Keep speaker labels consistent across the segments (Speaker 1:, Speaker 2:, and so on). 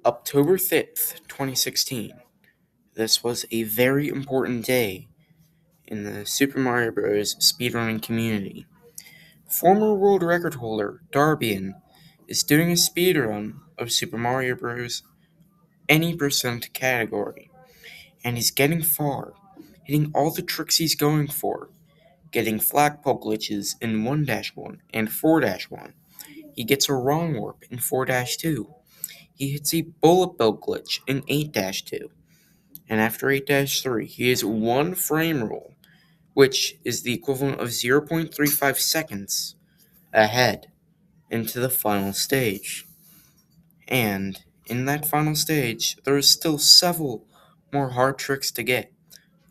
Speaker 1: October 5th, 2016. This was a very important day in the Super Mario Bros. Speedrunning community. Former world record holder Darbian is doing a speedrun of Super Mario Bros. Any percent category, and he's getting far, hitting all the tricks he's going for, getting flagpole glitches in 1-1 and 4-1. He gets a wrong warp in 4-2. He hits a bullet bill glitch in 8-2. And after 8-3, he has one frame rule, which is the equivalent of 0.35 seconds ahead into the final stage. And in that final stage, there is still several more hard tricks to get,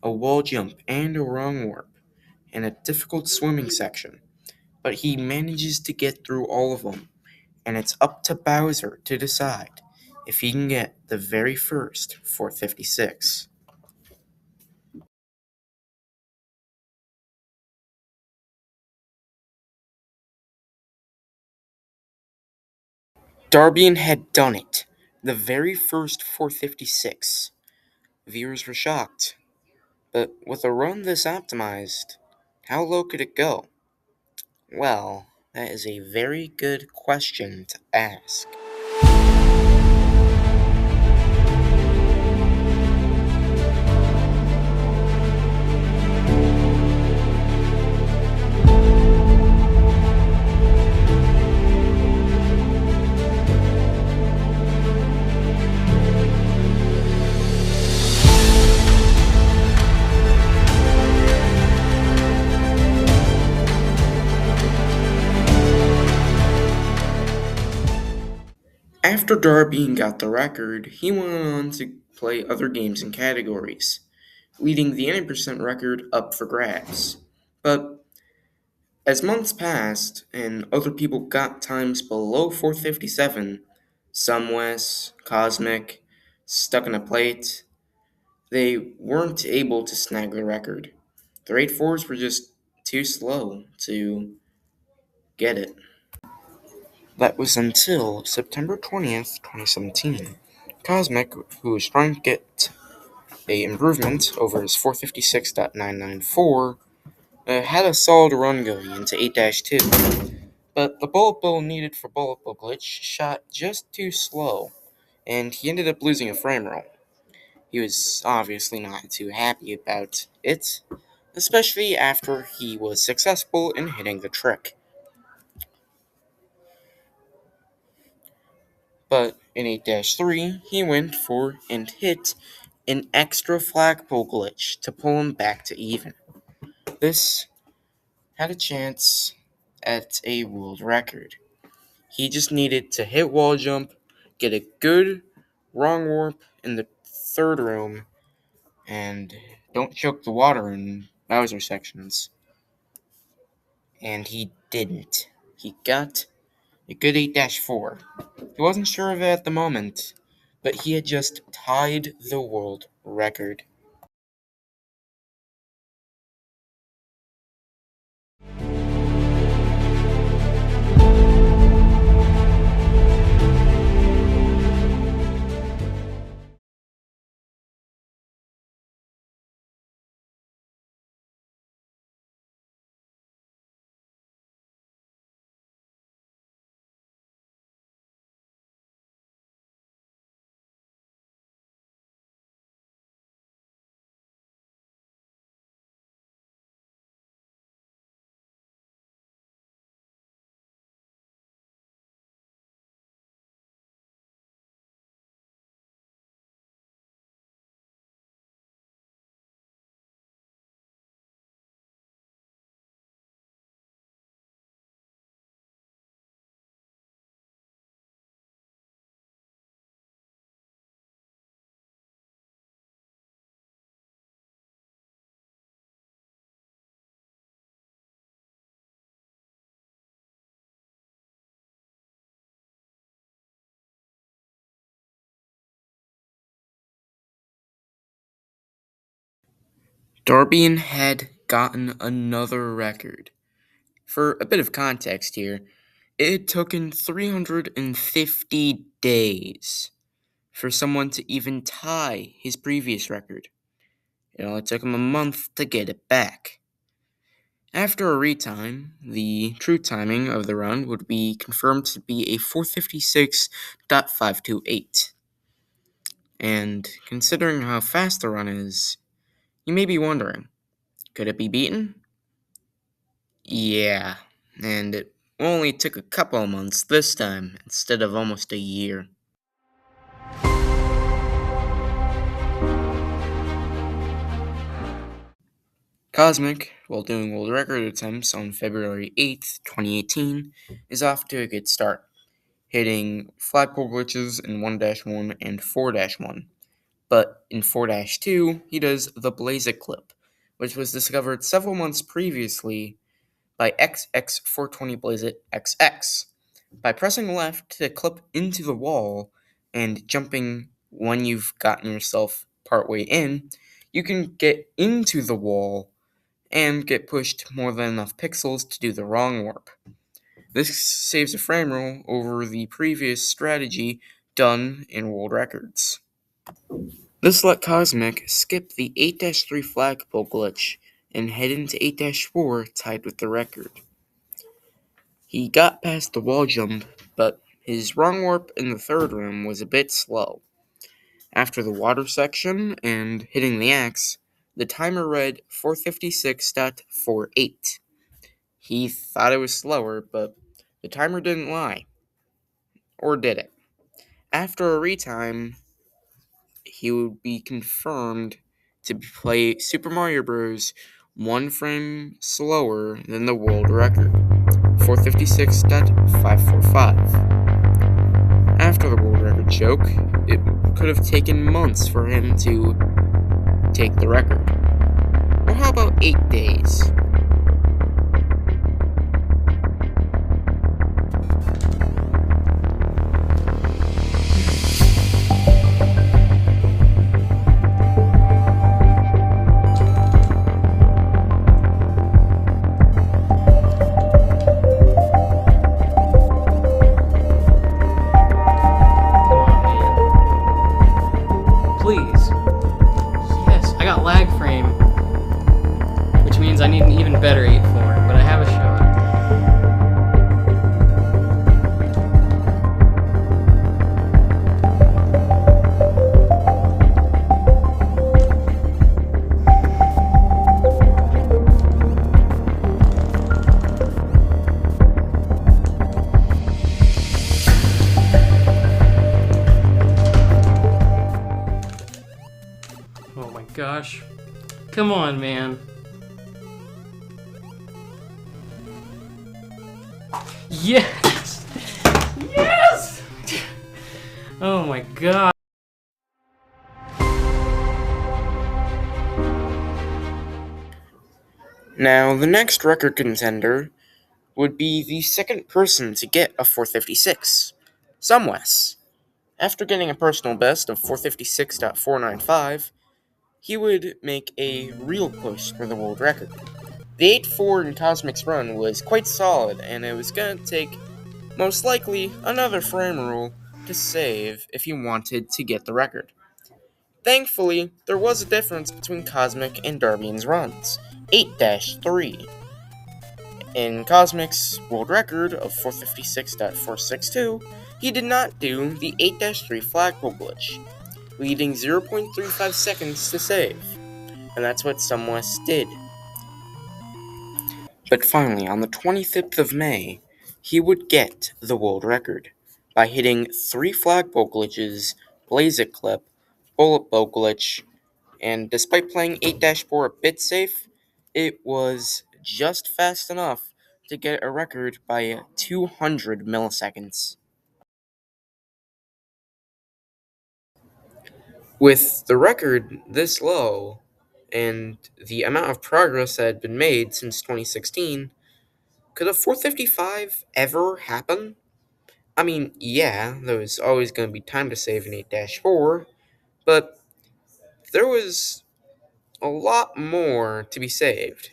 Speaker 1: a wall jump and a wrong warp, and a difficult swimming section. But he manages to get through all of them, and it's up to Bowser to decide if he can get the very first 456. Darbian had done it, the very first 456. Viewers were shocked, but with a run this optimized, how low could it go? Well, that is a very good question to ask. After Darbian got the record, he went on to play other games and categories, leading the 80% record up for grabs. But as months passed and other people got times below 457, somewes, cosmic, stuck in a plate, they weren't able to snag the record. Their 8-4s were just too slow to get it. That was until September 20th, 2017. Cosmic, who was trying to get a improvement over his 456.994, had a solid run going into 8-2, but the bullet bill needed for bullet bill glitch shot just too slow, and he ended up losing a frame roll. He was obviously not too happy about it, especially after he was successful in hitting the trick. But in 8-3, he went for and hit an extra flagpole glitch to pull him back to even. This had a chance at a world record. He just needed to hit wall jump, get a good wrong warp in the third room, and don't choke the water in Bowser sections. And he didn't. He got a good 8-4. He wasn't sure of it at the moment, but he had just tied the world record. Darbian had gotten another record. For a bit of context here, it had taken 350 days for someone to even tie his previous record. It only took him a month to get it back. After a retime, the true timing of the run would be confirmed to be a 456.528. And considering how fast the run is, you may be wondering, could it be beaten? Yeah, and it only took a couple of months this time instead of almost a year. Cosmic, while doing world record attempts on February 8th, 2018, is off to a good start, hitting flagpole glitches in 1-1 and 4-1. But in 4-2, he does the Blaze clip, which was discovered several months previously by XX420 Blaze XX. By pressing left to clip into the wall and jumping when you've gotten yourself partway in, you can get into the wall and get pushed more than enough pixels to do the wrong warp. This saves a frame roll over the previous strategy done in world records. This let Cosmic skip the 8-3 flagpole glitch and head into 8-4 tied with the record. He got past the wall jump, but his wrong warp in the third room was a bit slow. After the water section and hitting the axe, the timer read 456.48. He thought it was slower, but the timer didn't lie. Or did it? After a retime, he would be confirmed to play Super Mario Bros. One frame slower than the world record, 456.545. After the world record choke, it could have taken months for him to take the record. Or how about 8 days?
Speaker 2: Please. Yes, I got lag frame, which means I need an even better 8.4, but I have a shot. Oh my gosh. Come on, man. Yes! Yes! Oh my god.
Speaker 1: Now, the next record contender would be the second person to get a 456, somewes. After getting a personal best of 456.495, he would make a real push for the world record. The 8-4 in Cosmic's run was quite solid, and it was going to take, most likely, another frame rule to save if he wanted to get the record. Thankfully, there was a difference between Cosmic and Darbian's runs, 8-3. In Cosmic's world record of 456.462, he did not do the 8-3 flagpole glitch, leaving 0.35 seconds to save, and that's what somewes did. But finally, on the 25th of May, he would get the world record by hitting 3 flagpole glitches, Blaze clip, bullet bow glitch, and despite playing 8-4 a bit safe, it was just fast enough to get a record by 200 milliseconds. With the record this low, and the amount of progress that had been made since 2016, could a 455 ever happen? I mean, yeah, there was always going to be time to save in 8-4, but there was a lot more to be saved.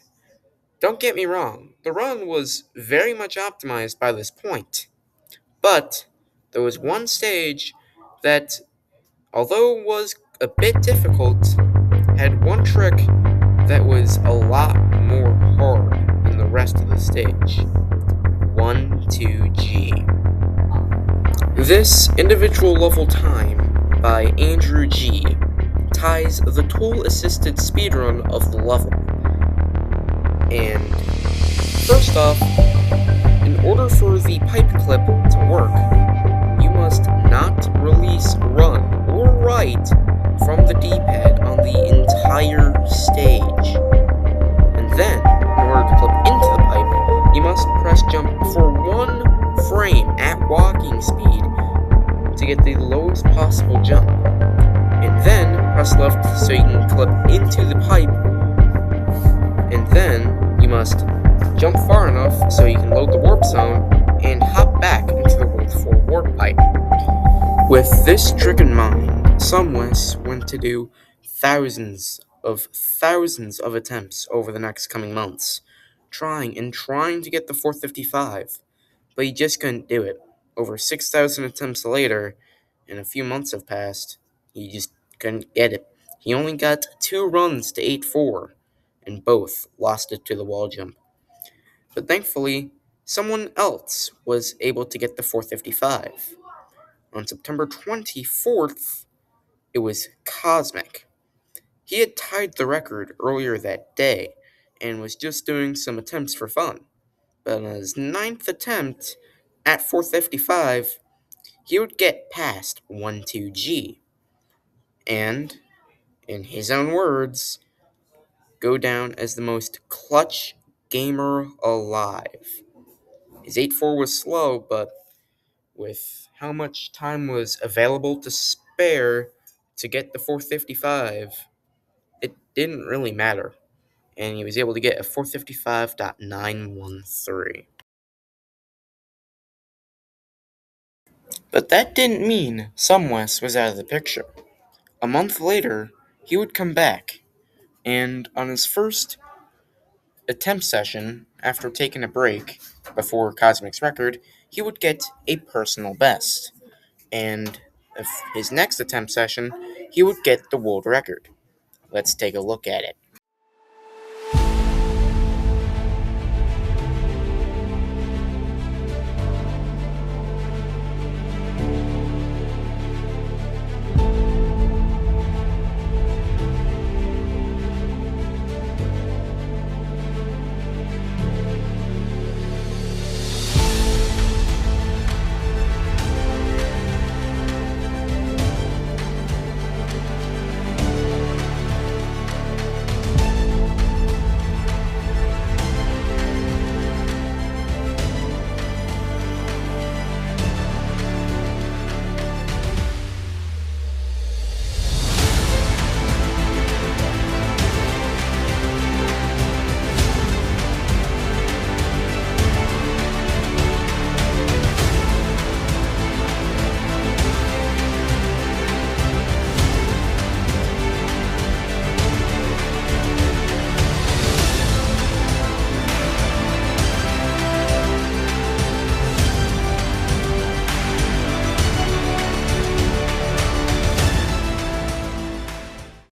Speaker 1: Don't get me wrong, the run was very much optimized by this point, but there was one stage that although it was a bit difficult, had one trick that was a lot more hard than the rest of the stage. 1-2-G. This individual level time by Andrew G ties the tool-assisted speedrun of the level. And first off, in order for the pipe clip to work, you must not release run or right from the D-pad on the entire stage. And then, in order to clip into the pipe, you must press jump for 1 frame at walking speed to get the lowest possible jump. And then press left so you can clip into the pipe. And then you must jump far enough so you can load the warp zone and hop back into the World 4 warp pipe. With this trick in mind, somewes went to do thousands of attempts over the next coming months, trying to get the 455, but he just couldn't do it. Over 6,000 attempts later, and a few months have passed, he just couldn't get it. He only got 2 runs to 8-4, and both lost it to the wall jump. But thankfully, someone else was able to get the 455. On September 24th, it was Cosmic. He had tied the record earlier that day and was just doing some attempts for fun. But on his 9th attempt at 455, he would get past 1-2-G and, in his own words, go down as the most clutch gamer alive. His 8-4 was slow, but with how much time was available to spare to get the 455, it didn't really matter, and he was able to get a 455.913. But that didn't mean somewes was out of the picture. A month later, he would come back, and on his first attempt session, after taking a break before Cosmic's record, he would get a personal best. And his next attempt session, he would get the world record. Let's take a look at it.